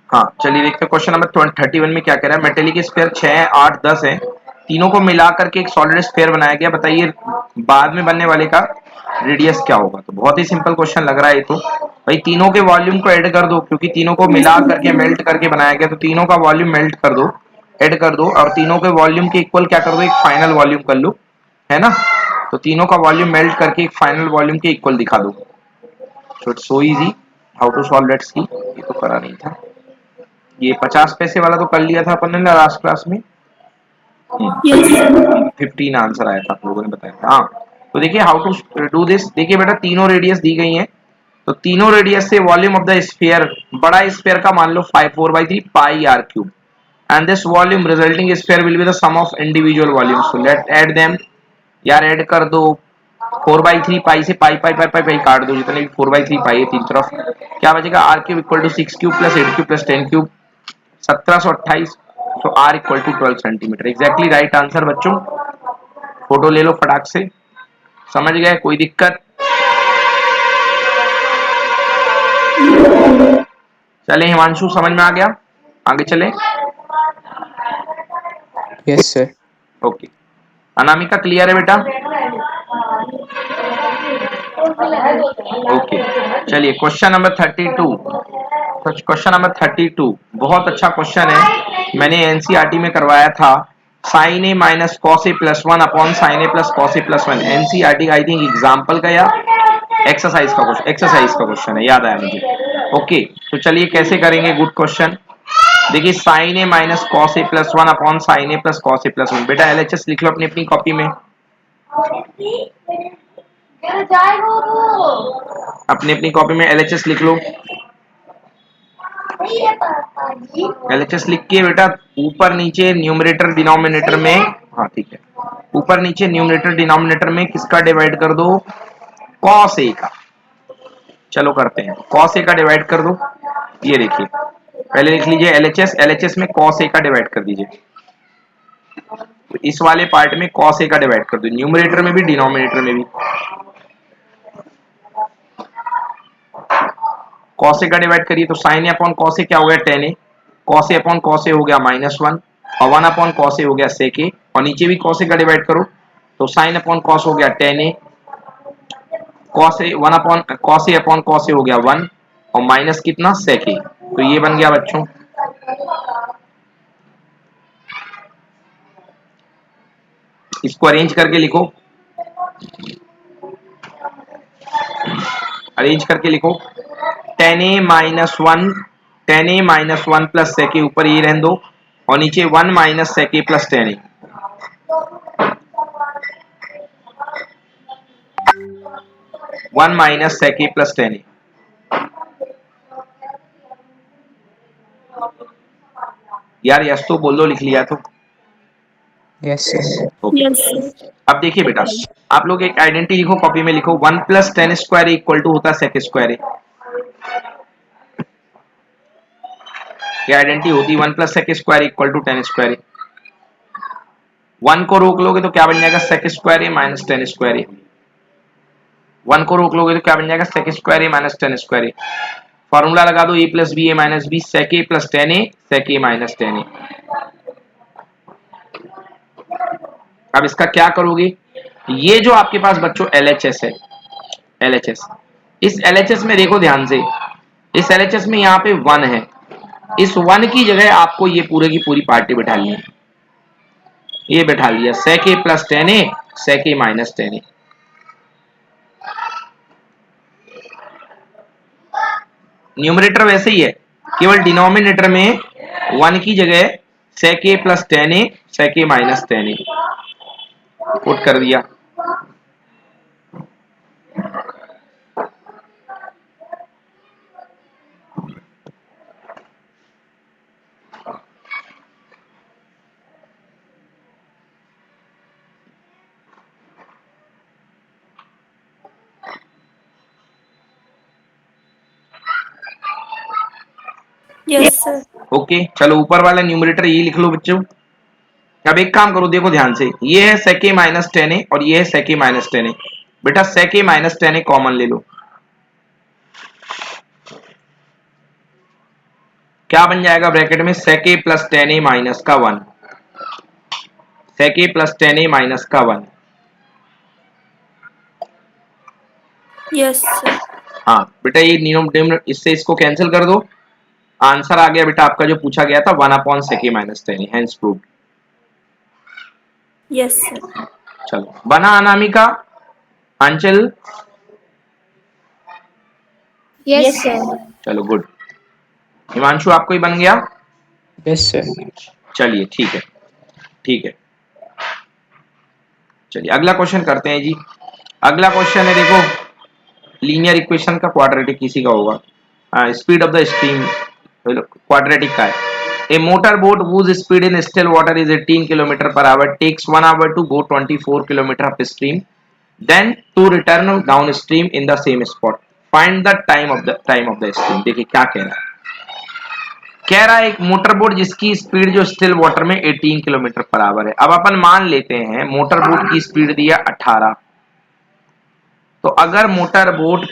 हाँ चलिए देखते हैं क्वेश्चन नंबर 31 में क्या कह रहा है। मेटेलिक स्फीयर 6, 8, 10 है, तीनों को मिला करके एक सॉलिड स्फीयर बनाया गया, बताइए बाद में बनने वाले का रेडियस क्या होगा। तो बहुत ही सिंपल क्वेश्चन लग रहा है ये तो। भाई तीनों के वॉल्यूम को ऐड कर दो, क्योंकि तीनों को मिला करके मेल्ट करके बनाया गया, तो तीनों का वॉल्यूम मेल्ट कर दो, ऐड कर दो, और तीनों के वॉल्यूम के इक्वल क्या कर दो, एक फाइनल वॉल्यूम कर लो, है ना। तो तीनों का वॉल्यूम मेल्ट करके एक फाइनल वॉल्यूम के इक्वल दिखा दो। So it's so easy how to solve that see. ये तो करा नहीं था, ये 50 पैसे वाला तो कर लिया था अपन ने लास्ट क्लास में। 15 आंसर आया था आप लोगों ने बताया था। हाँ तो देखिए हाउ टू डू दिस। देखिए बेटा तीनों रेडियस दी गई हैं, तो तीनों रेडियस से वॉल्यूम ऑफ द स्फीयर, बड़ा स्फीयर का मान लो 4/3 pi r cube, and this volume resulting sphere will be the sum of individual volume. So let add them. यार ऐड कर दो। 4/3 पाई से पाई पाई पाई पाई पाई काट दो, जितने भी 4/3 पाई है तीन तरफ, क्या बचेगा, R cube equal to 6 cube plus 8 cube plus 10 cube, 1728। तो R equal to 12 centimetre. Exactly right answer बच्चों। फोटो ले लो फटाक से। समझ गए, कोई दिक्कत? चले हिमांशु, समझ में आ गया? आगे चले। Yes sir. Okay Anamika clear है बेटा? ओके चलिए क्वेश्चन नंबर 32। क्वेश्चन नंबर 32 बहुत अच्छा क्वेश्चन है, मैंने एनसीईआरटी में करवाया था। Sine A minus cos A plus 1 upon sine A plus cos A plus 1, NCERT I think example का या एक्सरसाइज का क्वेश्चन, एक्सरसाइज का क्वेश्चन है, याद आया मुझे। ओके तो चलिए कैसे करेंगे, गुड क्वेश्चन। देखिए sign A minus cos A plus 1 upon sine A plus cos A plus 1, बेटा एलएचएस लिख लो अपनी अपनी कॉपी में, अपनी अपनी कॉपी में एलएचएस लिख लो। एलएचएस लिख के बेटा ऊपर नीचे न्यूमरेटर डिनोमिनेटर में, हाँ ठीक है, ऊपर नीचे न्यूमरेटर डिनोमिनेटर में किसका डिवाइड कर दो, कॉस ए का। चलो करते हैं, कॉस ए का डिवाइड कर दो। ये देखिए पहले लिख लीजिए एलएचएस, एलएचएस में कॉस ए का डिवाइड कर दीजिए। तो इस वाले पार्ट में कॉस ए का डिवाइड कर दो, न्यूमरेटर में भी डिनोमिनेटर में भी। कॉस ए का डिवाइड करिए तो sign A upon cos A क्या हो गया, ten A, cos A upon cos A हो गया -1, और 1 अपॉन कॉस ए हो गया सेक ए, और नीचे भी कॉस ए का डिवाइड करो तो साइन अपॉन कॉस हो गया 10 ए, cos A 1 upon cos A upon cos A हो गया 1, और माइनस कितना, सेक ए। तो ये बन गया बच्चों। इसको अरेंज करके लिखो, अरेंज करके लिखो, टेन ए माइनस वन प्लस सेक ए, ऊपर ये रहने दो, और नीचे 1 minus sec a plus 10 A, 1 minus sec a plus 10 ए। यार यस तो बोल दो, लिख लिया तो। Yes sir. ओके अब देखिए बेटा, आप लोग एक आइडेंटिटी लिखो, कॉपी में लिखो, 1 प्लस 10 स्क्वायर इक्वल टू होता है सेक स्क्वायर ए। ये आइडेंटिटी होती है 1 plus sec square equal to 10 square a. 1 को रोक लोगे तो क्या बन जाएगा, sec square a minus 10 square a. 1 को रोक लोगे तो क्या बन जाएगा, sec square a minus 10 square a. Formula लगा दो, a plus b a minus b, sec a plus 10 a, sec a minus 10 a. अब इसका क्या करोगे, ये जो आपके पास बच्चों एलएचएस है, एलएचएस, इस एलएचएस में देखो ध्यान से, इस एलएचएस में यहाँ पे 1 है, इस 1 की जगह आपको ये पूरे की पूरी पार्टी बैठा ली है। ये बैठा लिया सेक a plus 10 a, sec a minus 10 A. Numerator वैसे ही है, केवल डिनोमिनेटर में 1 की जगह सेक a plus 10 a, sec a minus 10 A put कर दिया। Yes sir. ओके चलो ऊपर वाला न्यूमरेटर ये लिख लो बच्चों। अब एक काम करो, देखो ध्यान से, ये है सेक ए माइनस 10 ए और ये है सेक ए माइनस 10 ए। बेटा सेक ए माइनस 10 ए कॉमन ले लो, क्या बन जाएगा ब्रैकेट में, sec a plus ten A minus का 1, sec a plus ten A minus का 1। Yes sir. हाँ बेटा ये निम्न इससे इसको कैंसिल कर दो, आंसर आ गया बेटा आपका जो पूछा गया था 1 upon sec a minus ten A, hence proved. Yes sir. चलो बना अनामिका, अंचल, यस सर। चलो गुड। हिमांशु आपको ही बन गया, Yes, sir. चलिए ठीक है, ठीक है। चलिए अगला क्वेश्चन करते हैं जी। अगला क्वेश्चन है देखो, लीनियर इक्वेशन का क्वाड्रेटिक किसी का होगा, speed of the stream quadratic का है। A motorboat whose speed in still water is 18 km per hour takes 1 hour to go 24 km upstream, then to return downstream in the same spot. Find the time of the stream। देखिए क्या कह रहा है, कह रहा है एक motorboat जिसकी स्पीड जो स्टिल वाटर में 18 किलोमीटर पर आवर है। अब अपन मान लेते हैं मोटरबोट की स्पीड दिया 18, तो अगर मोटरबोट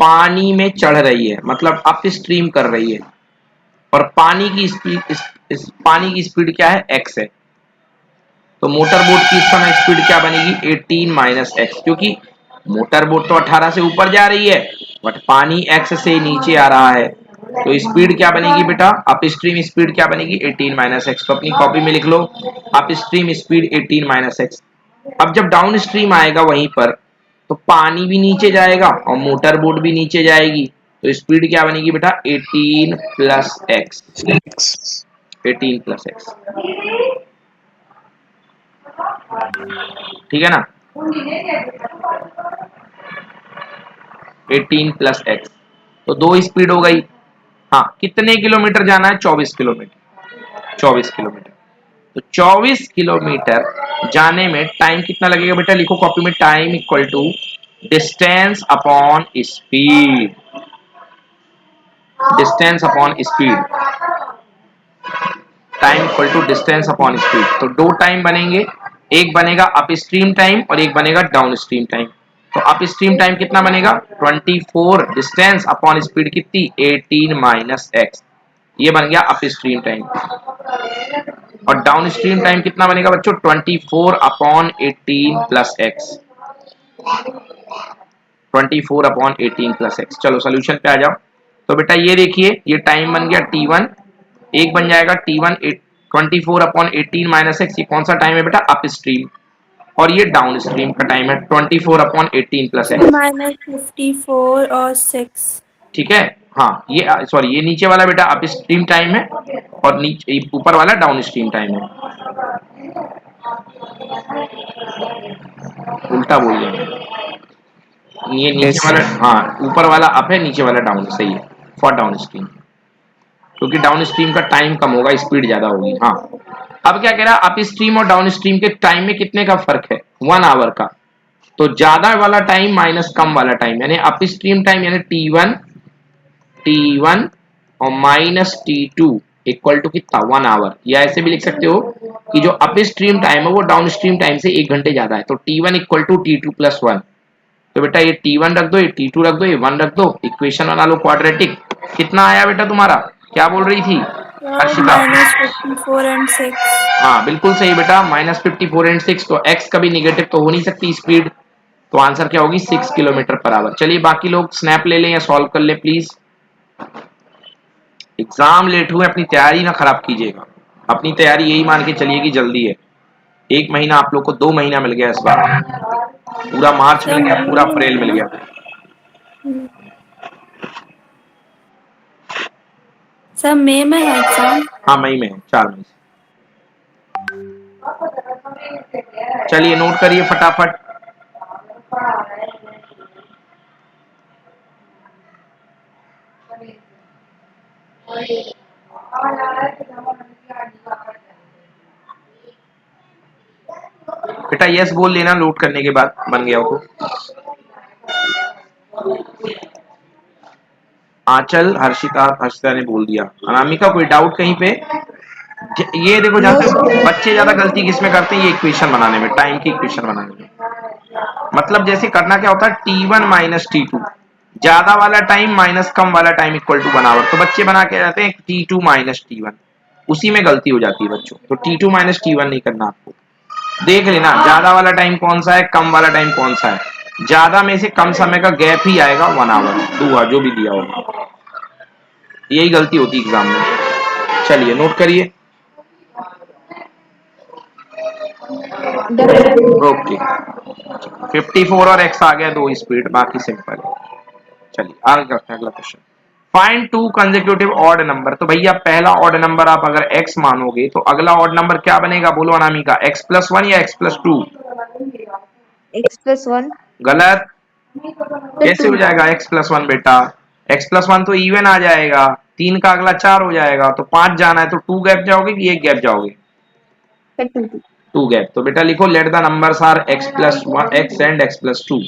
पानी में चढ़ रही है मतलब अप स्ट्रीम कर रही है, और पानी की स्पीड क्या है, x है, तो मोटरबोट की इस समय स्पीड क्या बनेगी, 18 माइनस एक्स, क्योंकि मोटरबोट तो 18 से ऊपर जा रही है बट पानी x से नीचे आ रहा है, तो स्पीड क्या बनेगी बेटा, अप स्ट्रीम स्पीड क्या बनेगी, 18 माइनस एक्स। तो अपनी कॉपी में लिख लो up stream speed 18 minus X. अब जब डाउन स्ट्रीम आएगा वहीं पर, तो पानी भी नीचे जाएगा और मोटरबोट भी नीचे जाएगी, तो स्पीड क्या बनेगी बेटा, 18 प्लस एक्स, 18 प्लस एक्स, ठीक है ना, 18 प्लस एक्स, तो दो स्पीड हो गई। हाँ कितने किलोमीटर जाना है, 24 किलोमीटर, 24 किलोमीटर, तो 24 किलोमीटर जाने में टाइम कितना लगेगा बेटा, लिखो कॉपी में, time equal to distance upon speed, distance upon speed, time equal to distance upon speed. तो दो टाइम बनेंगे, एक बनेगा अप स्ट्रीम टाइम और एक बनेगा डाउन स्ट्रीम टाइम। तो अप स्ट्रीम टाइम कितना बनेगा, 24, डिस्टेंस अपॉन स्पीड कितनी, 18 माइनस एक्स, ये बन गया अप स्ट्रीम टाइम। और डाउन स्ट्रीम टाइम कितना बनेगा बच्चों, 24 upon 18 plus x, 24 upon 18 plus x. चलो सोल्यूशन पे आ जाओ। तो बेटा ये देखिए ये टाइम बन गया t1, एक बन जाएगा t1 24 अपॉन 18 माइनस एक्स, ये कौन सा टाइम है बेटा, अप स्ट्रीम, और ये डाउन स्ट्रीम का टाइम है 24 अपॉन 18 प्लस एक्स, -54 और 6। ठीक है। हाँ ये सॉरी ये नीचे वाला बेटा अप स्ट्रीम टाइम है और नीचे ऊपर वाला डाउन स्ट्रीम टाइम है, उल्टा बोल रहे हैं, ये नीचे Yes, वाला, sir. हाँ ऊपर वाला अप है नीचे वाला डाउन, सही है, फॉर डाउन स्ट्रीम, क्योंकि डाउन स्ट्रीम का टाइम कम होगा, स्पीड ज्यादा होगी। हाँ अब क्या कह रहा है, अप स्ट्रीम और डाउन स्ट्रीम के टाइम में कितने का फर्क है, 1 आवर का, तो ज्यादा वाला टाइम माइनस कम वाला टाइम, यानी अप स्ट्रीम टाइम यानी टी वन और माइनस टी2 इक्वल टू कितना, 1 आवर, या ऐसे भी लिख सकते हो कि जो अप स्ट्रीम टाइम है वो डाउन स्ट्रीम टाइम से 1 घंटे ज्यादा है, तो टी1 इक्वल टू टी2 प्लस 1। तो बेटा ये t1 रख दो, ये t2 रख दो, ये 1 रख दो, इक्वेशन बना लो क्वाड्रेटिक। कितना आया बेटा तुम्हारा, क्या बोल रही थी हर्षिता, -54 एंड 6। हाँ बिल्कुल सही बेटा, -54 एंड 6, तो x कभी निगेटिव तो हो नहीं सकती स्पीड, तो आंसर क्या होगी, 6 किलोमीटर पर आवर। चलिए बाकी लोग स्नैप ले लें या सॉल्व कर ले प्लीज, एग्जाम लेट हुए, अपनी तैयारी ना खराब कीजिएगा, अपनी तैयारी यही मान के चलिए कि जल्दी है। 1 महीना आप लोग को 2 महीना मिल गया इस बार, पूरा मार्च मिल गया, पूरा अप्रैल मिल गया। सर मई में है एग्जाम। हाँ मई में है, 4 मई से। चलिए नोट करिए फटाफट, बेटा यस बोल लेना नोट करने के बाद, बन गया हो तो। आंचल, हर्षिता ने बोल दिया, अनामिका कोई डाउट कहीं पे, ये देखो जहाँ पे बच्चे ज्यादा गलती किसमें करते हैं, ये इक्वेशन बनाने में, टाइम की इक्वेशन बनाने में। मतलब जैसे करना क्या होता है, t1 माइनस टी2, ज्यादा वाला टाइम माइनस कम वाला टाइम इक्वल टू बराबर, तो बच्चे बना के जाते हैं T2 माइनस T1, उसी में गलती हो जाती है बच्चों। तो T2 माइनस T1 नहीं करना आपको, देख लेना ज्यादा वाला टाइम कौन सा है, कम वाला टाइम कौन सा है। ज्यादा में से कम समय का गैप ही आएगा 1 आवर, 2 आवर जो भी दिया होगा, यही गलती होती है एग्जाम में। चलिए नोट करिए। ओके 54 और x आ गया, 2 स्पीड, बाकी सिंपल है। चलिए आगे करते हैं अगला question. Find 2 consecutive odd number. तो भैया पहला ऑड नंबर आप अगर x मानोगे तो अगला ऑड नंबर क्या बनेगा, बोलो अनामिका, x प्लस 1 या x प्लस 2? x plus 1 गलत, कैसे हो 2 जाएगा x प्लस 1 बेटा, x प्लस 1 तो इवन आ जाएगा, 3 का अगला 4 हो जाएगा, तो 5 जाना है तो 2 गैप जाओगे कि 1 गैप जाओगे? 2 2 गैप। तो बेटा लिखो let the numbers are x plus 1 x and x plus 2।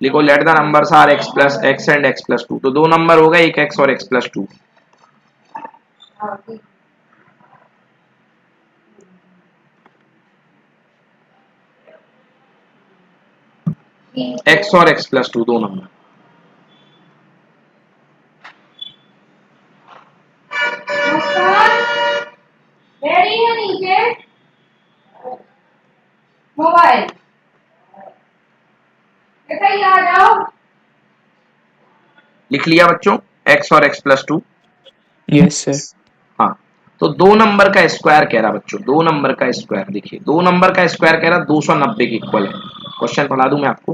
लिखो let the numbers are x plus x and x plus 2। तो 2 नंबर हो गए, एक x और x प्लस 2। x और x प्लस 2 दो नंबर। मोबाइल बेटा ये आ जाओ। लिख लिया बच्चों x और x प्लस 2? Yes, sir. हाँ, तो 2 नंबर का स्क्वायर कह रहा बच्चों, 2 नंबर का स्क्वायर, देखिए 2 नंबर का स्क्वायर कह रहा 290 के इक्वल है। क्वेश्चन पढ़ा दूं मैं आपको,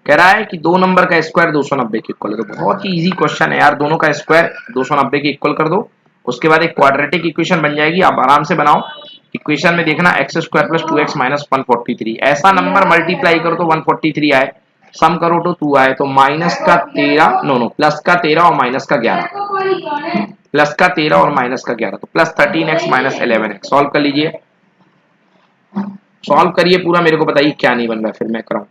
कह रहा है कि 2 नंबर का स्क्वायर 290 के इक्वल है। तो बहुत ही इजी क्वेश्चन है यार, दोनों का स्क्वायर 290 के इक्वल कर दो, उसके बाद एक क्वाड्रेटिक इक्वेशन बन जाएगी, आप आराम से बनाओ। इक्वेशन में देखना x square plus 2x minus 143, ऐसा नंबर मल्टीप्लाई करो तो 143 आए, सम करो तो 2 आए, तो माइनस का 13 नो प्लस का 13 और माइनस का 11, प्लस का 13 और माइनस का 11, तो plus 13x minus 11x। Solve कर लीजिए, सॉल्व करिए पूरा, मेरे को बताइए क्या नहीं बन रहा है, फिर मैं कराऊं।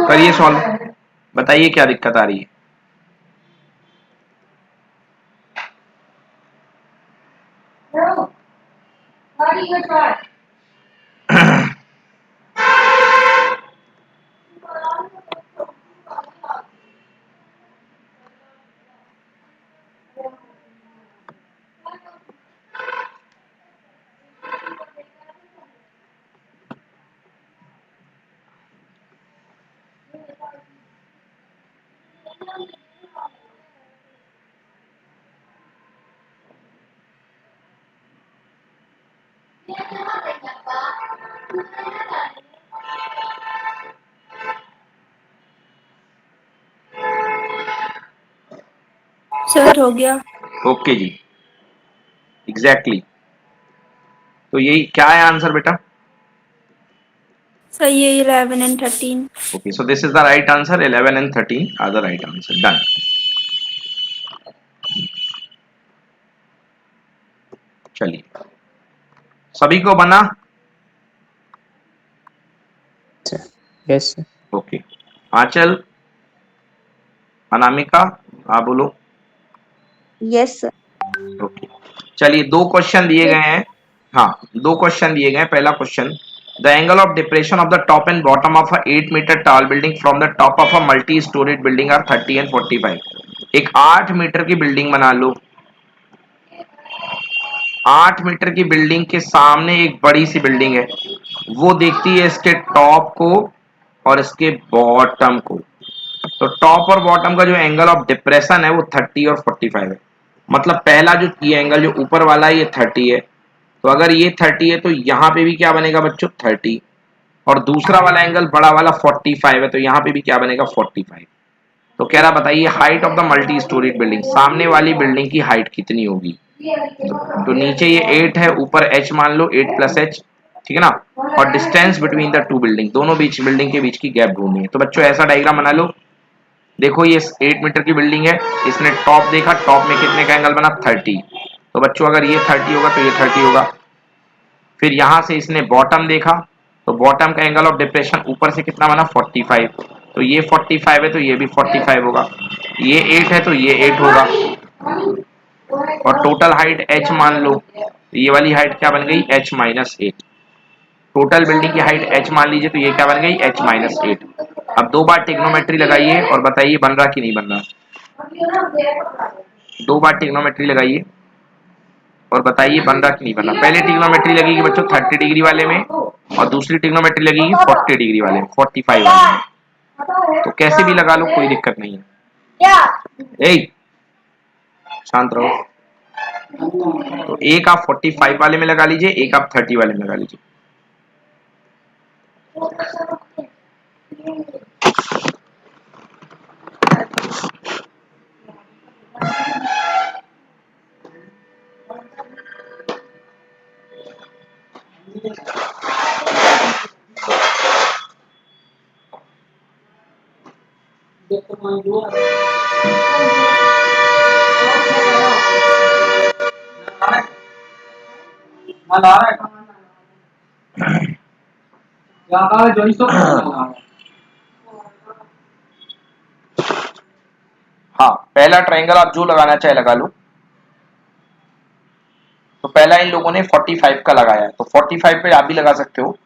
करिए सॉल्व, बताइए क्या दिक्कत आ रही है। सर हो गया। ओके जी, एग्जैक्टली तो यही क्या है आंसर बेटा? सर ये 11 and 13। Okay, so this is the right answer. 11 and 13 are the right answer. Done. चलिए, सभी को बना? Sir. Yes, sir. ओके, आंचल, अनामिका, आप बोलो। yes sir ओके, चलिए 2 क्वेश्चन दिए गए हैं। हाँ, 2 क्वेश्चन दिए गए हैं। पहला question, the angle of depression of the top and bottom of a 8 metre tall building from the top of a multi storeyed building are 30 and 45। एक 8 मीटर की बिल्डिंग बना लो, 8 मीटर की बिल्डिंग के सामने एक बड़ी सी बिल्डिंग है, वो देखती है इसके टॉप को और इसके बॉटम को। तो टॉप और बॉटम का जो एंगल ऑफ डिप्रेशन है वो 30 और 45 है। मतलब पहला जो ये एंगल जो ऊपर वाला है ये 30 है, तो अगर ये 30 है तो यहाँ पे भी क्या बनेगा बच्चों 30, और दूसरा वाला एंगल बड़ा वाला 45 है, तो यहाँ पे भी क्या बनेगा 45। तो कह रहा बताइए height of the multi storeyed building, सामने वाली बिल्डिंग की हाइट कितनी होगी। तो नीचे ये 8 है, ऊपर h मान लो 8 प्लस h, ठीक है ना। और distance between the two building, दोनों बीच बिल्डिंग के बीच की गैप ढूंढनी है। तो बच्चों ऐसा डायग्राम बना लो। देखो ये 8 मीटर की बिल्डिंग है, इसने टॉप देखा, टॉप में कितने का एंगल बना 30। तो बच्चों अगर ये 30 होगा तो ये 30 होगा। फिर यहां से इसने बॉटम देखा, तो बॉटम का एंगल ऑफ डिप्रेशन ऊपर से कितना बना 45। तो ये 45 है तो ये भी 45 होगा। ये 8 है तो ये 8 होगा। और टोटल हाइट h मान लो, ये वाली हाइट क्या बन गई h माइनस 8। टोटल बिल्डिंग की हाइट h मान लीजिए, तो ये क्या बन गई h माइनस 8। अब दो बार ट्रिग्नोमेट्री लगाइए और बताइए बन रहा कि नहीं बन रहा। दो बार ट्रिग्नोमेट्री लगाइए और बताइए बन रहा कि नहीं बन रहा। पहले ट्रिग्नोमेट्री लगेगी बच्चों 30 डिग्री वाले में, और दूसरी ट्रिग्नोमेट्री लगेगी 40 डिग्री वाले में, 45 वाले में। तो कैसे भी लगा लो, कोई दिक्कत नहीं है। ए शांत रहो। तो एक आप 45 वाले में लगा लीजिए, एक आप 30 वाले में लगा लीजिए। हाँ, पहला ट्रायंगल आप जो लगाना चाहे लगा लो। तो पहला इन लोगों ने 45 का लगाया है, तो 45 पे आप भी लगा सकते हो।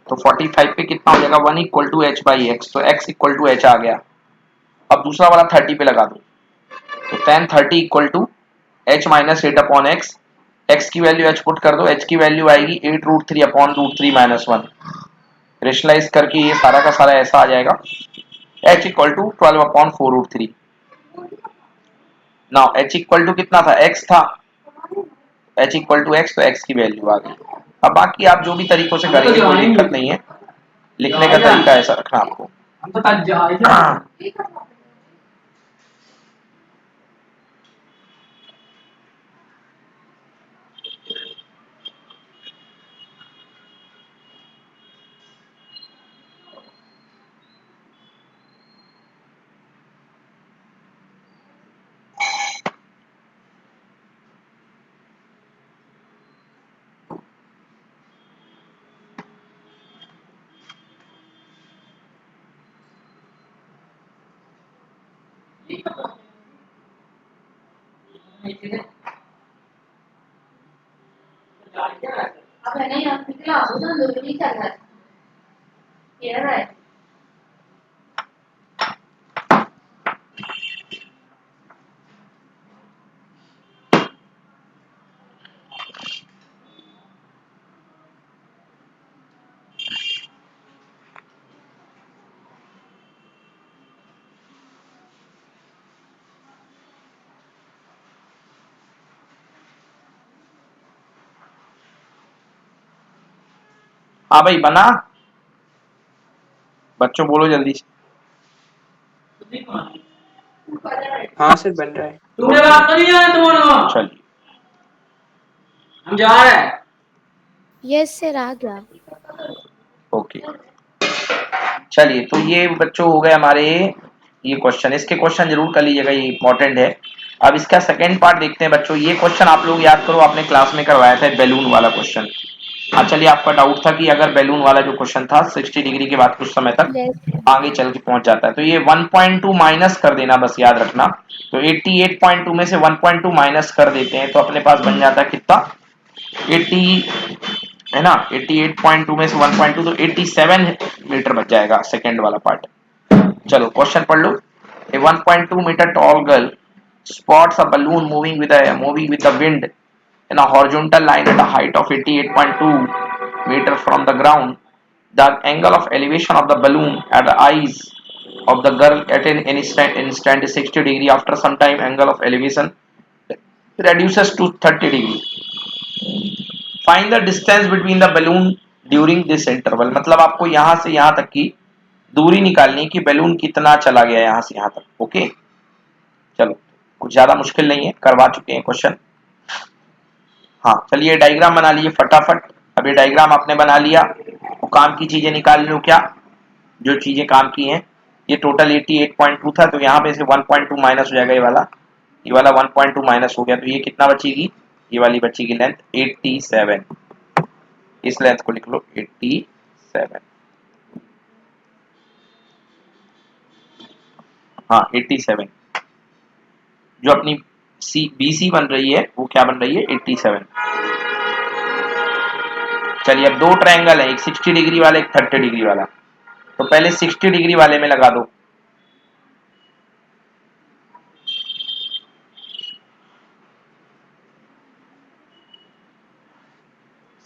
तो 45 पे कितना हो जाएगा 1 equal to H by X, तो x इक्वल टू एच आ गया। अब दूसरा वाला 30 पे लगा दो, तो tan 30 equal to H minus 8 upon X. X की वैल्यू एच पुट कर दो, एच की वैल्यू आएगी 8 root 3 upon root 3 minus 1। Rationalise करके ये सारा का सारा ऐसा आ जाएगा, h equal to 12 upon 4 root 3। Now h equal to कितना था, x था, h इक्वल टू x, तो x की वैल्यू आ गई। अब बाकी आप जो भी तरीकों से करेंगे कोई दिक्कत नहीं है, लिखने का तरीका ऐसा रखना आपको। हाँ भाई बना, बच्चों बोलो जल्दी से। हाँ सर बन रहा है। चलिए हम जा रहे हैं। यस सर आ गया। ओके, चलिए तो ये बच्चों हो गए हमारे ये क्वेश्चन। इसके क्वेश्चन जरूर कर लीजिएगा, ये इंपॉर्टेंट है। अब इसका सेकंड पार्ट देखते हैं बच्चों। ये क्वेश्चन आप लोग याद करो, आपने क्लास में करवाया था बैलून वाला क्वेश्चन। हाँ चलिए, आपका डाउट था कि अगर बैलून वाला जो क्वेश्चन था 60 डिग्री के बाद कुछ समय तक आगे चल के पहुंच जाता है, तो ये 1.2 माइनस कर देना, बस याद रखना। तो 88.2 में से 1.2 माइनस कर देते हैं, तो अपने पास बन जाता है कितना 80 है ना। 88.2 में से 1.2 तो 87 मीटर बच जाएगा सेकंड वाला पार्ट। चलो क्वेश्चन पढ़ लो। A 1.2 metre tall girl spots a balloon moving with the wind in a horizontal line at a height of 88.2 meter from the ground. The angle of elevation of the balloon at the eyes of the girl at an instant is 60 degree. After some time, angle of elevation reduces to 30 degree. Find the distance between the balloon during this interval. मतलब आपको यहाँ से यहाँ तक की दूरी निकालनी है कि बैलून कितना चला गया यहां से यहां तक। ओके चलो, कुछ ज्यादा मुश्किल नहीं है, करवा चुके हैं क्वेश्चन। हाँ चलिए डायग्राम बना लीजिए फटाफट। अब ये डायग्राम आपने बना लिया, तो काम की चीजें निकाल लो, क्या जो चीजें काम की हैं। ये टोटल 88.2 था, तो यहाँ पे से 1.2 माइनस हो जाएगा, ये वाला 1.2 माइनस हो गया, तो ये कितना बचेगी, ये वाली बचेगी लेंथ 87। इस लेंथ को लिख लो 87। हाँ 87, जो अपनी BC बन रही है वो क्या बन रही है, 87। चलिए अब दो ट्रायंगल है, एक 60 डिग्री वाला, एक 30 डिग्री वाला। तो पहले 60 डिग्री वाले में लगा दो।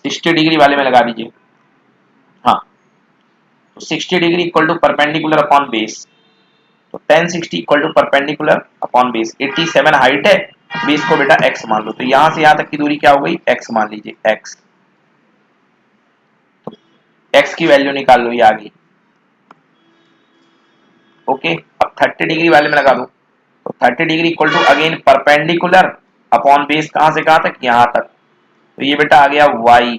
सिक्सटी डिग्री वाले में लगा दीजिए। हाँ तो 60 degree equal to perpendicular upon base, तो 1060 equal to perpendicular upon base. 87 height है, बेस को बेटा x मान लो, तो यहां से यहां तक की दूरी क्या हो गई, x मान लीजिए, x। तो x की वैल्यू निकाल लो, ये आ गई। ओके अब 30 डिग्री वाले में लगा दो, तो 30 degree equal to again perpendicular upon base, कहां से कहां तक, यहां तक। तो ये बेटा आ गया y।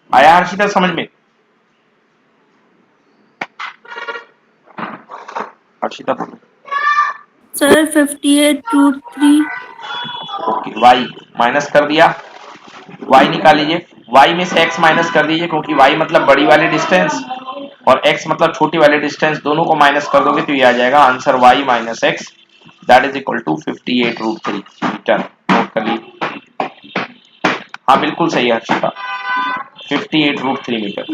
आया हर्षिता समझ में, Harshita sir 58√3। Okay y minus कर दिया, y निकाल लीजिए। y में से x माइनस कर दीजिए, क्योंकि y मतलब बड़ी वाली डिस्टेंस और x मतलब छोटी वाली डिस्टेंस, दोनों को माइनस कर दोगे तो ये आ जाएगा answer y minus x, that is equal to 58√3 metre. Note कर लीजिए। हाँ बिल्कुल सही है हर्षिता, 58√3 मीटर।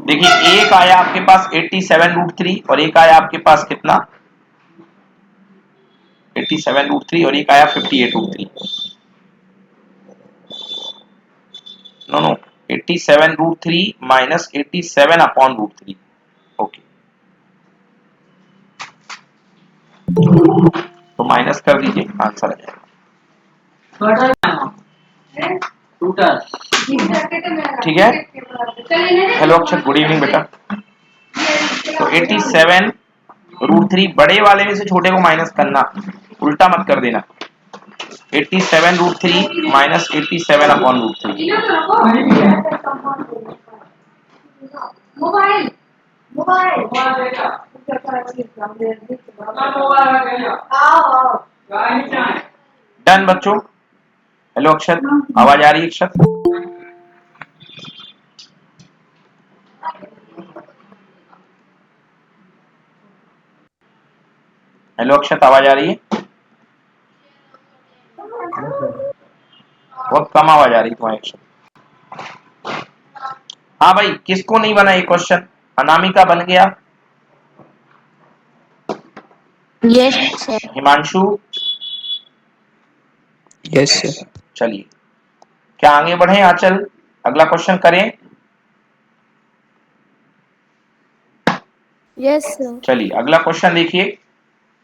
देखिए एक आया आपके पास 87√3 और एक आया आपके पास कितना, 87√3 और एक आया 58√3। No 87√3 minus 87 upon √3। ओके तो माइनस कर दीजिए, आंसर आ जाएगा। ठीक है, हेलो अक्षर, गुड इवनिंग बेटा। तो 87√3 बड़े वाले में से छोटे को माइनस करना, उल्टा मत कर देना। 87√3 minus 87 upon √3। Mobile mobile done बच्चों। हेलो अक्षत, आवाज आ रही है अक्षत? हेलो अक्षत, आवाज आ रही है? बहुत कम आवाज आ रही तुम्हारी अक्षत। हाँ भाई, किसको नहीं बना ये क्वेश्चन? अनामिका बन गया, yes sir. Himanshu, yes sir. चलिए क्या आगे बढ़े आंचल, अगला क्वेश्चन करें? Yes sir. चलिए अगला क्वेश्चन देखिए,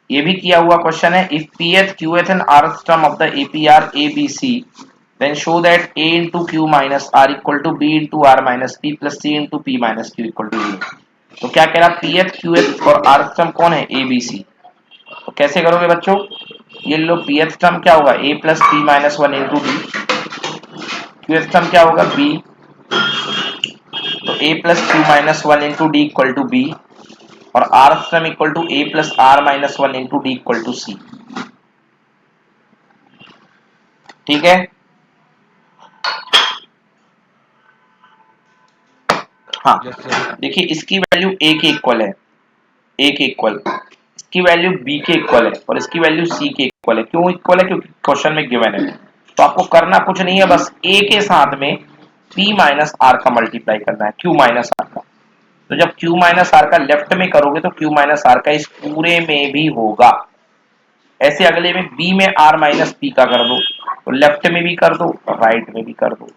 ये भी किया हुआ क्वेश्चन है। If pth qth and rth term of the APR ABC, then show that a into q minus r equal to b into r minus p plus c into p minus q equal to 0। तो क्या कह रहा, pth qth और rth term कौन है, abc। तो कैसे करोगे बच्चों, ये लो pth term क्या होगा, a plus p minus 1 into d, qth term क्या होगा b, तो a plus q minus 1 into d equal to b, और r sum equal to a plus r minus 1 into d equal to c. ठीक है, हाँ देखिए इसकी value a के इक्वल है, a के इक्वल, इसकी वैल्यू b के इक्वल है और इसकी वैल्यू c के इक्वल है। क्यों इक्वल है, क्योंकि क्वेश्चन में गिवन है। तो आपको करना कुछ नहीं है, बस a के साथ में p माइनस r का मल्टीप्लाई करना है, q माइनस r का। तो जब q माइनस आर का लेफ्ट में करोगे तो q माइनस आर का इस पूरे में भी होगा। ऐसे अगले में b में r माइनस p का कर दो, तो लेफ्ट में भी कर दो और राइट में भी कर दो।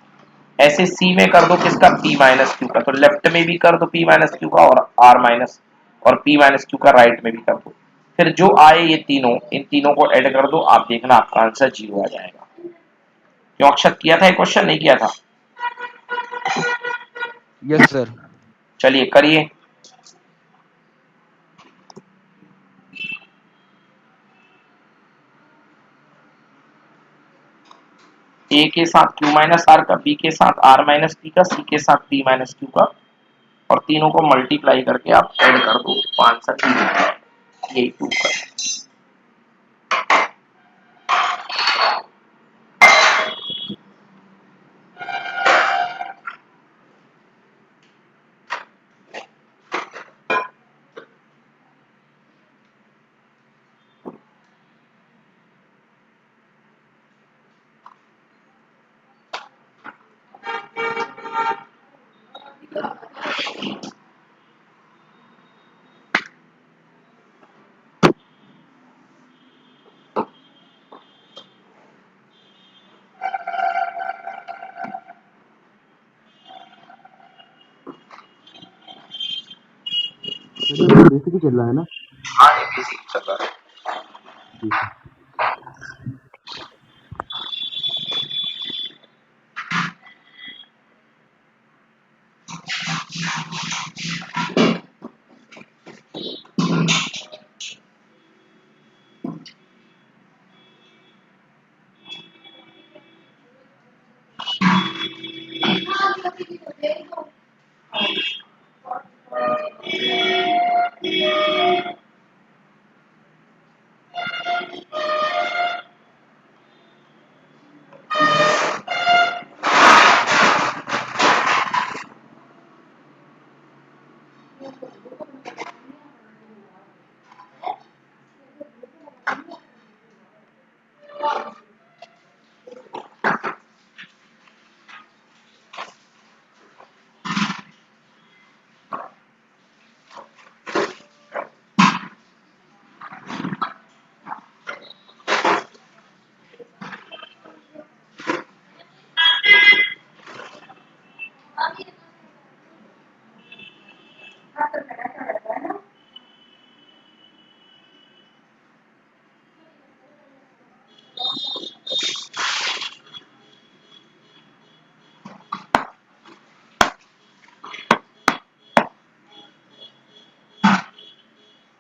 ऐसे c में कर दो किसका, p माइनस q का, तो लेफ्ट में भी कर दो p माइनस q का और r माइनस और p माइनस क्यू का राइट में भी कर दो, फिर जो आए ये तीनों, इन तीनों को ऐड कर दो, आप देखना आपका आंसर 0 आ जाएगा। क्यों अक्षत किया था ये क्वेश्चन, नहीं किया था? Yes sir. चलिए करिए। ए के साथ क्यू माइनस आर का, बी के साथ आर माइनस पी का, सी के साथ पी माइनस क्यू का, और तीनों को मल्टीप्लाई करके आप ऐड कर दो, तो आंसर ही मिल जाएगा, यही टू का। बेसिक ही चल रहा है ना? हाँ ये बेसिक चल रहा है। ठीक है।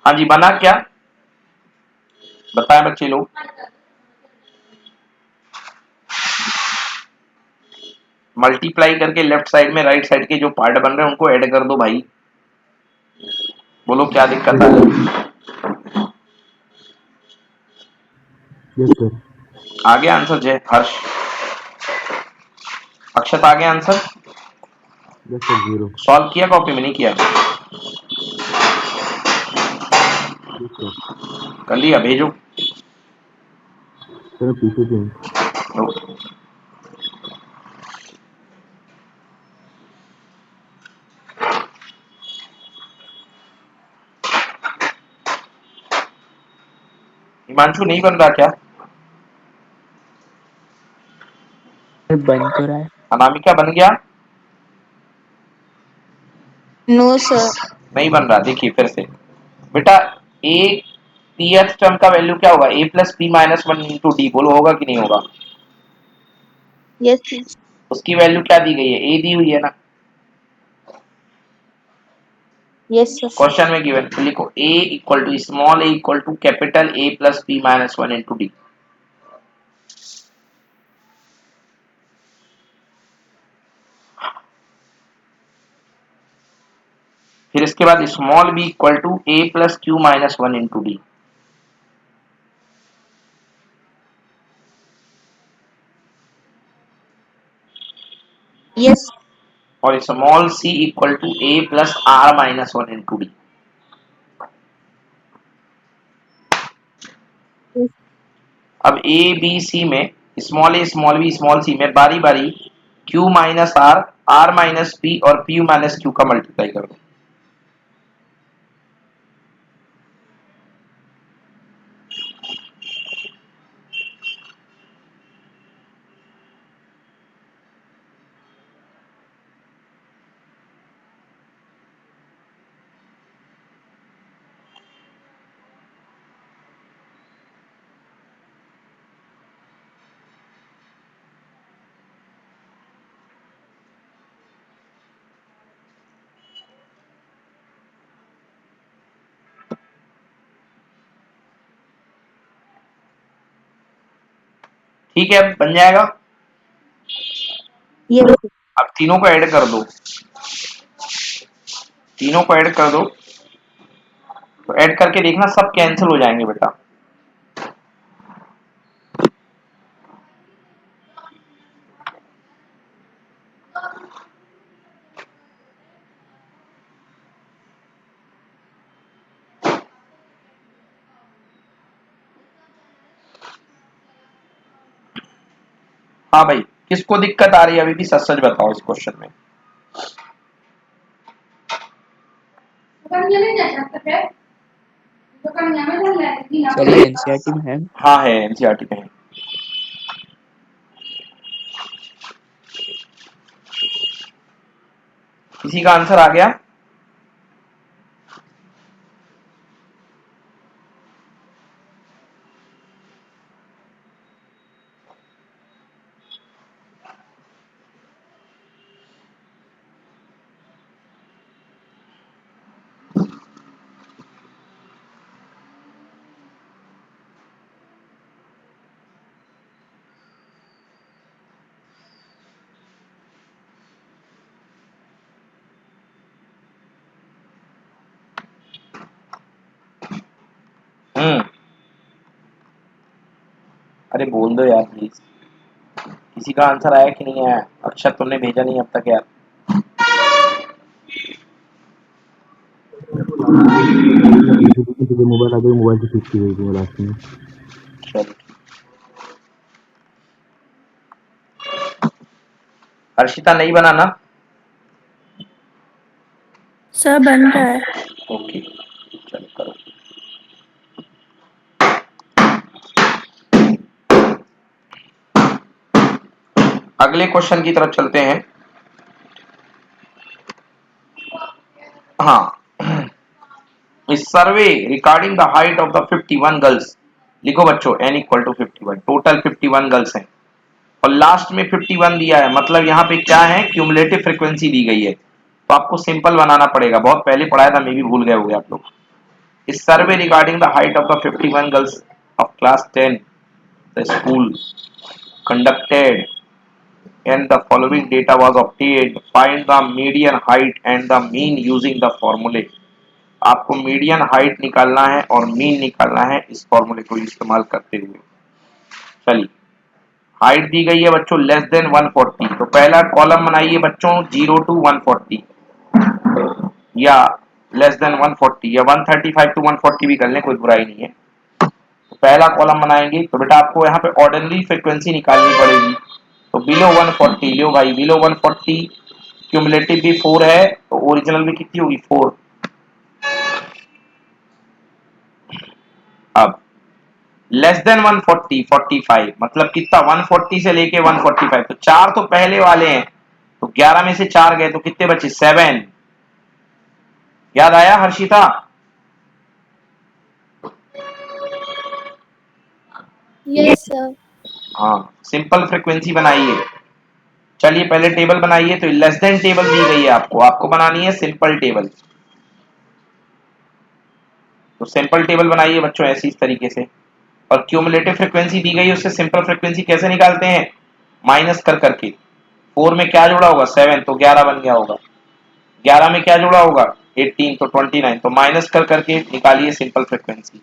हाँ जी, बना क्या, बताएं बच्चे लोग। मल्टीप्लाई करके लेफ्ट साइड में राइट साइड के जो पार्ट बन रहे हैं उनको ऐड कर दो भाई, बोलो क्या दिक्कत आ रही है? Yes sir. आगे आंसर जय हर्ष, अक्षत आगे आंसर यस सर 0। सॉल्व किया, कॉपी में नहीं किया? Yes sir. कर लिया, भेजो। सर मैं पीछे से हूँ। हिमांशु नहीं बन रहा क्या? बन तो रहा है। अनामिका बन गया? No, sir. नहीं बन रहा, देखिए फिर से बेटा। ए पी एच टर्म का वैल्यू क्या होगा, a plus p minus one into d, बोलो होगा कि नहीं होगा? Yes, please. उसकी वैल्यू क्या दी गई है, ए दी हुई है ना Yes, sir. क्वेश्चन में गिवन, तो लिखो a equal to small a equal to capital A plus p minus one into d. फिर इसके बाद small b equal to A plus q minus one into d. Yes. और small c equal to A plus r minus one into d. Yes. अब A B C में small B small C में बारी बारी Q minus R minus P और P minus Q का multiply कर दो। ठीक है, बन जाएगा। Yes. अब तीनों को ऐड कर दो, तीनों को ऐड कर दो, तो ऐड करके देखना सब कैंसिल हो जाएंगे बेटा। हाँ भाई, किसको दिक्कत आ रही है अभी भी, सच सच बताओ इस क्वेश्चन में। दुकान में नहीं जा सकते थे, दुकान में नहीं जा सकती ना। सर ये एनसीईआरटी में है। हाँ है, एनसीईआरटी में है। किसी का आंसर आ गया? अरे बोल दो यार प्लीज, किसी का आंसर आया कि नहीं आया? अक्षर तुमने भेजा नहीं अब तक यार। मोबाइल आ गई, मोबाइल से 50 गई थी लास्ट में। चलो, हर्षिता नहीं बनाना। सर बन रहा है। ओके, चलो करो। अगले क्वेश्चन की तरफ चलते हैं। हाँ, इस survey regarding the height of the 51 girls, लिखो बच्चों n equal to 51, total 51 girls हैं और लास्ट में 51 दिया है, मतलब यहाँ पे क्या है, क्यूमुलेटिव फ्रीक्वेंसी दी गई है, तो आपको सिंपल बनाना पड़ेगा। बहुत पहले पढ़ाया था, मैं भी भूल गए होंगे आप लोग। इस survey regarding the height of the 51 girls of class 10 the school conducted and the following data was obtained. Find the median height and the mean using the formula. आपको मीडियन हाइट निकालना है और मीन निकालना है इस फॉर्मूले को इस्तेमाल करते हुए। चलिए, हाइट दी गई है बच्चों लेस देन 140, तो पहला कॉलम बनाइए बच्चों 0 टू 140 या लेस देन 140 या 135 टू 140 भी कर लें, कोई बुराई नहीं है। तो पहला कॉलम बनाएंगे तो बेटा आपको यहाँ पे ऑर्डिनरी फ्रीक्वेंसी निकालनी पड़ेगी, तो बिलो 140 लो भाई, बिलो 140, क्यूमुलेटिव भी 4 है तो ओरिजिनल भी कितनी होगी 4। अब लेस देन 140 45, मतलब कितना 140 से लेके 145, तो चार तो पहले वाले हैं, तो 11 में से 4 गए तो कितने बचे 7। याद आया हर्षिता? Yes, sir. हाँ, सिंपल फ्रीक्वेंसी बनाइए। चलिए पहले टेबल बनाइए, तो लेस देन टेबल दी गई है आपको, आपको बनानी है सिंपल टेबल। तो सिंपल टेबल बनाइए बच्चों ऐसी इस तरीके से, और क्यूमुलेटिव फ्रीक्वेंसी दी गई है, उससे सिंपल फ्रीक्वेंसी कैसे निकालते हैं, माइनस कर करके। 4 में क्या जुड़ा होगा 7, तो 11 बन गया होगा। 11 में क्या जुड़ा होगा 18, तो 29, तो माइनस कर करके निकालिए सिंपल फ्रीक्वेंसी।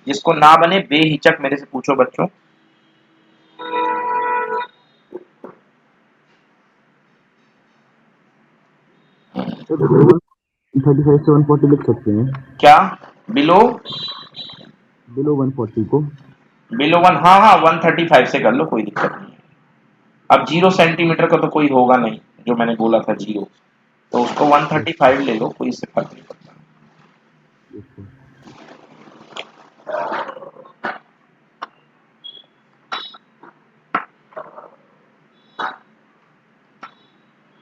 जिसको ना बने बेहिचक मेरे से पूछो बच्चों। तो 35 से 140 लिख सकते हैं, क्या बिलो बिलो 140 को। बिलो 1, हाँ हाँ 135 से कर लो, कोई दिक्कत नहीं है। अब 0 सेंटीमीटर का तो कोई होगा नहीं, जो मैंने बोला था 0, तो उसको 135 ले लो, कोई इससे फर्क नहीं पड़ता।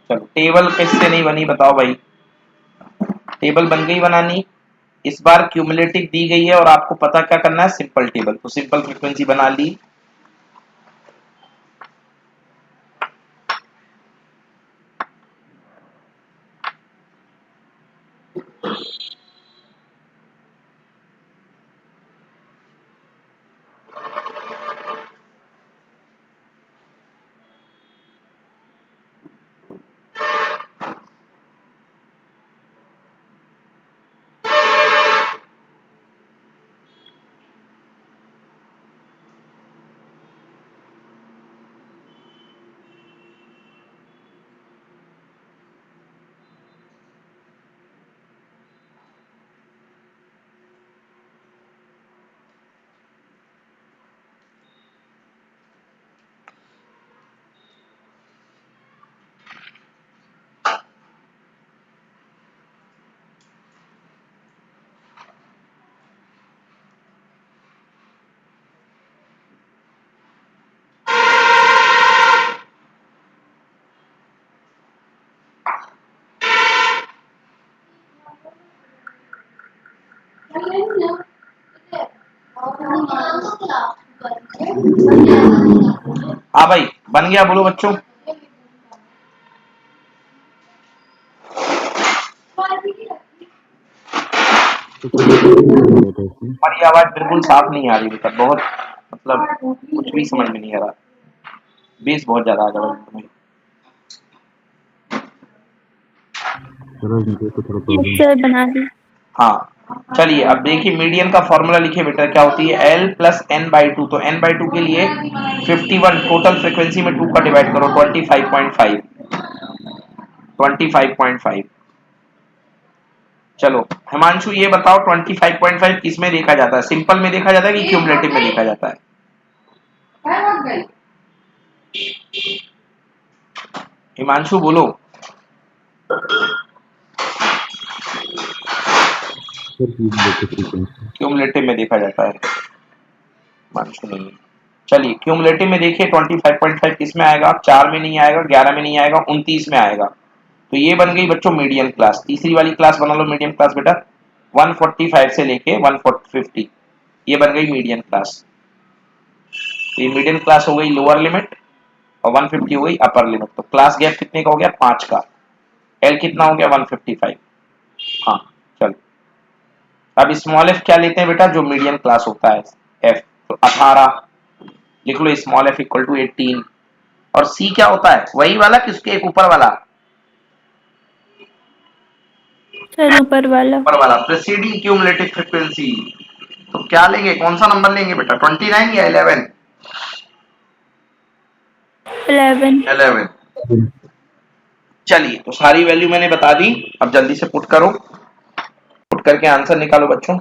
चलो टेबल किससे नहीं बनी बताओ भाई, टेबल बन गई बनानी। इस बार क्यूमुलेटिव दी गई है और आपको पता क्या करना है, सिंपल टेबल, तो सिंपल फ्रीक्वेंसी बना ली। हाँ भाई बन गया, बोलो बच्चों। तो कोई दिक्कत नहीं रहता इसमें। हमारी आवाज बिल्कुल साफ नहीं आ रही बेटा, बहुत मतलब कुछ भी समझ में नहीं आ रहा, बेस बहुत ज्यादा आ रहा है। चलो इनके तो थोड़ा यस प्रॉब्लम। सर बना दी। हाँ चलिए अब देखिए मीडियन का फॉर्मूला लिखिए बेटा, क्या होती है L plus N by two. तो n बाई टू के लिए 51 टोटल फ्रिक्वेंसी में 2 का डिवाइड करो 25.5 25.5। चलो हिमांशु ये बताओ 25.5 किस में देखा जाता है, सिंपल में देखा जाता है कि क्यूमुलेटिव में देखा जाता है? हिमांशु बोलो। Sir cumulative frequency. क्यूमुलेटिव में देखा जाता है, हिमांशु नहीं। चलिए क्यूमुलेटिव में देखिए 25.5 किस में आएगा, 4 में नहीं आएगा, 11 में नहीं आएगा, 29 में आएगा। तो ये बन गई बच्चों मीडियन क्लास। तीसरी वाली क्लास बना लो मीडियन क्लास बेटा, 145 से लेके 150, ये बन गई मीडियन क्लास। ये मीडियन क्लास हो गई लोअर लिमिट और 150 हो गई अपर लिमिट। तो क्लास गैप कितने का हो गया, 5 का। एल कितना हो गया, 155। हाँ चलो अब स्मॉल एफ क्या लेते हैं बेटा, जो मीडियन क्लास होता है एफ, तो 18 लिख लो, स्मॉल एफ इक्वल टू 18। और सी क्या होता है, वही वाला किसके एक ऊपर वाला, सर ऊपर वाला। ऊपर वाला प्रीसीडिंग क्यूमुलेटिव फ्रीक्वेंसी। तो क्या लेंगे, कौन सा नंबर लेंगे बेटा, 29 या 11? 11। 11। चलिए तो सारी वैल्यू मैंने बता दी, अब जल्दी से पुट करो, पुट करके आंसर निकालो बच्चों।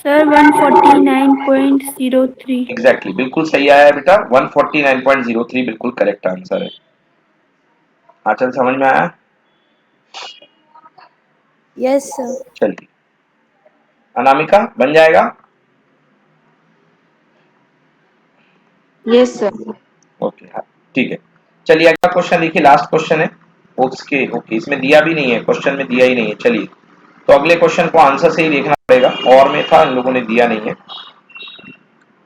सर 149.03। एग्जैक्टली बिल्कुल सही आया है बेटा, 149.03 बिल्कुल करेक्ट आंसर है। आंचल समझ में आया? Yes sir. चलिए अनामिका बन जाएगा? Yes sir. ओके हाँ ठीक है। चलिए अगला क्वेश्चन देखिए, लास्ट क्वेश्चन है। ओके ओके इसमें दिया भी नहीं है, क्वेश्चन में दिया ही नहीं है। चलिए तो अगले क्वेश्चन को आंसर से ही देखना पड़ेगा, और में था इन लोगों ने दिया नहीं है।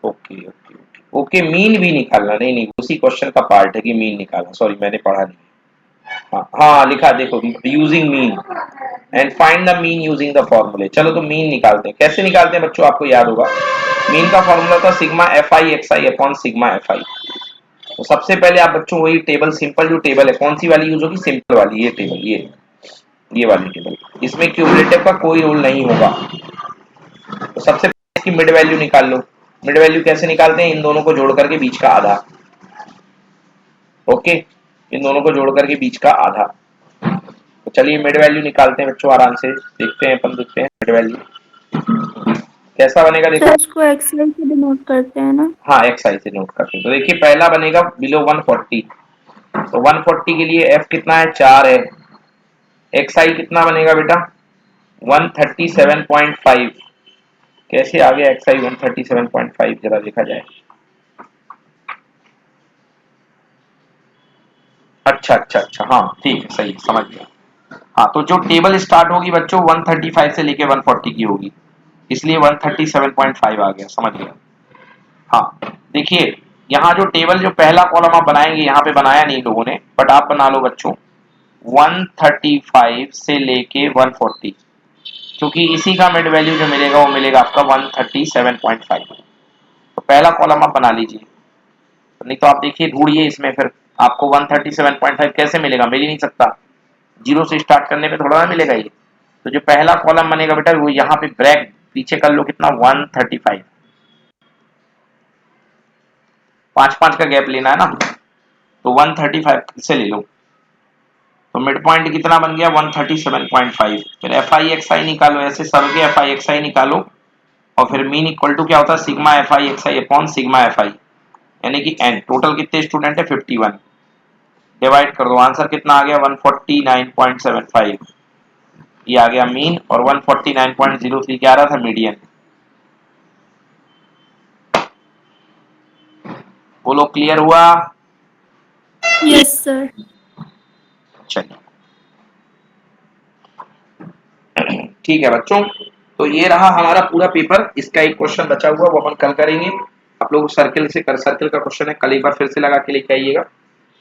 Okay okay okay okay mean भी निकालना, नहीं नहीं उसी क्वेश्चन का पार्ट है कि मीन निकालना, सॉरी मैंने पढ़ा नहीं। हाँ हाँ लिखा देखो, using mean and find the mean using the फॉर्मूले। चलो तो मीन निकालते हैं, कैसे निकालते हैं बच्चों, आपको याद होगा मीन का फॉर्मूला था sigma F I x I upon sigma F I. तो सबसे पहले आप बच्चों वही टेबल, सिंपल जो टेबल है, कौन सी वाली यूज होगी, सिंपल वाली, ये टेबल, ये वाली टेबल, इसमें क्यूमुलेटिव का कोई रोल नहीं होगा। तो सबसे पहले इसकी मिड वैल्यू निकाल लो। मिड वैल्यू कैसे निकालते हैं, इन दोनों को जोड़ करके बीच का आधा। ओके इन दोनों को जोड़ करके बीच का आधा। तो चलिए मिड वैल्यू निकालते हैं बच्चों, आराम से देखते हैं, अपन देखते हैं मिड वैल्यू कैसा बनेगा। देखो सर इसको एक्सेल से डिनोट करते हैं ना। हाँ एक्स आई से नोट करते हैं। तो देखिए पहला बनेगा बिलो 140, तो 140 के लिए एफ कितना है, 4 है। एक्स आई कितना बनेगा बेटा, 137.5। कैसे आ गया एक्स आई 137.5, जरा देखा जाए। अच्छा अच्छा अच्छा हाँ ठीक है, सही समझ गया। हाँ तो जो टेबल स्टार्ट होगी बच्चों 135 से लेके 140 की होगी, इसलिए 137.5 आ गया, समझ गया। हाँ देखिए यहाँ जो टेबल, जो पहला कॉलम आप बनाएंगे, यहाँ पे बनाया नहीं लोगों ने, बट आप बना लो बच्चों 135 से लेके 140, क्योंकि इसी का मिड वैल्यू जो मिलेगा वो मिलेगा आपका 137.5। तो पहला कॉलम आप बना लीजिए, नहीं तो आप देखिए ढूंढिए इसमें, फिर आपको 137.5 कैसे मिलेगा, मिल ही नहीं सकता, जीरो से स्टार्ट करने पे थोड़ा ना मिलेगा ये। तो जो पहला कॉलम बनेगा बेटा वो यहाँ पे ब्रैक पीछे कर लो, कितना 135, 5-5 का गैप लेना है ना, तो 135 से ले लो। तो मिड पॉइंट कितना बन गया 137.5। फिर एफ आई एक्स आई निकालो, ऐसे सब के एफ आई एक्स आई निकालो, और फिर मीन इक्वल टू क्या होता है sigma F I x I upon sigma F I, यानी कि एन। टोटल कितने स्टूडेंट है 51, डिवाइड कर दो, आंसर कितना आ गया 149.75, ये आ गया मीन, और 149.03 क्या आ रहा था मीडियन। बोलो क्लियर हुआ? Yes sir. चलिए ठीक है बच्चों, तो ये रहा हमारा पूरा पेपर। इसका एक क्वेश्चन बचा हुआ वो अपन कल करेंगे। आप लोग सर्किल का क्वेश्चन है, कल एक बार फिर से लगा के लेके आइएगा।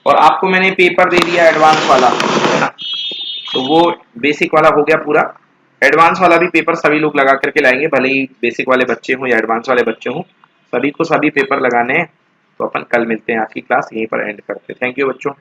और आपको मैंने पेपर दे दिया एडवांस वाला, है ना, तो वो बेसिक वाला हो गया पूरा। एडवांस वाला भी पेपर सभी लोग लगा करके लाएंगे, भले ही बेसिक वाले बच्चे हों या एडवांस वाले बच्चे हों, सभी को सभी पेपर लगाने हैं। तो अपन कल मिलते हैं, आज की क्लास यहीं पर एंड करते हैं। थैंक यू बच्चों।